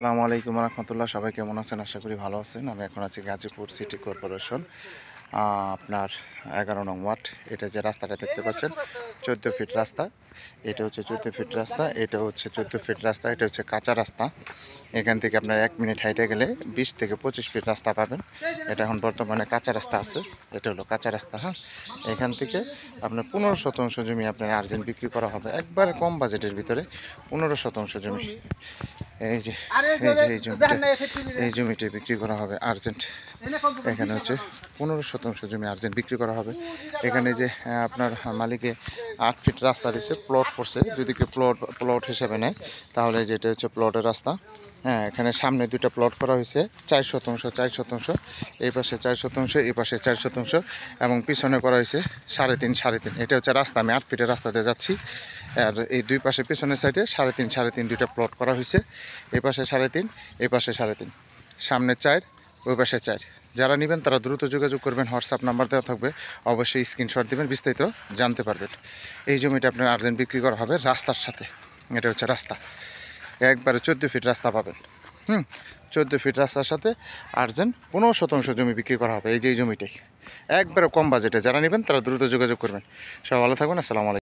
আসসালামু আলাইকুম রহমতুল্লাহ। সবাই কেমন আছেন? আশা করি ভালো আছেন। আমি এখন আছি গাজীপুর সিটি কর্পোরেশন, আপনার 11 নং ওয়ার্ড। এটা যে রাস্তাটা দেখতে পাচ্ছেন 14 ফিট রাস্তা। এটা হচ্ছে 14 ফিট রাস্তা, এটা হচ্ছে 14 ফিট রাস্তা, এটা হচ্ছে কাঁচা রাস্তা। এখান থেকে আপনার 1 মিনিট হাইটে গেলে 20 থেকে 25 ফিট রাস্তা পাবেন। এটা এখন বর্তমানে কাঁচা রাস্তা আছে, এটা হলো কাঁচা রাস্তা। হ্যাঁ, এখান থেকে আপনার 15 শতাংশ জমি আপনার আর্জেন্ট বিক্রি করা হবে, একবারে কম বাজেটের ভিতরে 15 শতাংশ জমি। এই যে এই জমিটা বিক্রি করা হবে আর্জেন্ট। এখানে হচ্ছে 15 শতাংশ জমি আর্জেন্ট বিক্রি করা হবে। এখানে যে আপনার মালিকে 8 ফিট রাস্তা দিচ্ছে, প্লট করছে। যদি কেউ প্লট হিসেবে নেয় তাহলে যেটা হচ্ছে প্লটের রাস্তা। হ্যাঁ, এখানে সামনে 2টা প্লট করা হয়েছে, 4 শতাংশ, এই পাশে 4 শতাংশ, এই পাশে 4 শতাংশ, এবং পিছনে করা হয়েছে 3.5 এটা হচ্ছে রাস্তা। আমি 8 ফিটের রাস্তাতে যাচ্ছি, আর এই দুই পাশে পিছনের সাইডে 3.5 2টা প্লট করা হয়েছে। এই পাশে 3.5, এই পাশে 3.5, সামনে 4, ওই পাশে 4। যারা নেবেন তারা দ্রুত যোগাযোগ করবেন, হোয়াটসঅ্যাপ নাম্বার দেওয়া থাকবে, অবশ্যই স্ক্রিনশট দেবেন, বিস্তারিত জানতে পারবেন। এই জমিটা আপনার আর্জেন্ট বিক্রি করা হবে রাস্তার সাথে। এটা হচ্ছে রাস্তা, একবারে 14 ফিট রাস্তা পাবেন। 14 ফিট রাস্তার সাথে আর্জেন্ট 15 শতাংশ জমি বিক্রি করা হবে। এই যে এই জমিটাই একবারে কম বাজেটে, যারা নেবেন তারা দ্রুত যোগাযোগ করবেন। সবাই ভালো থাকবেন, আসসালামু আলাইকুম।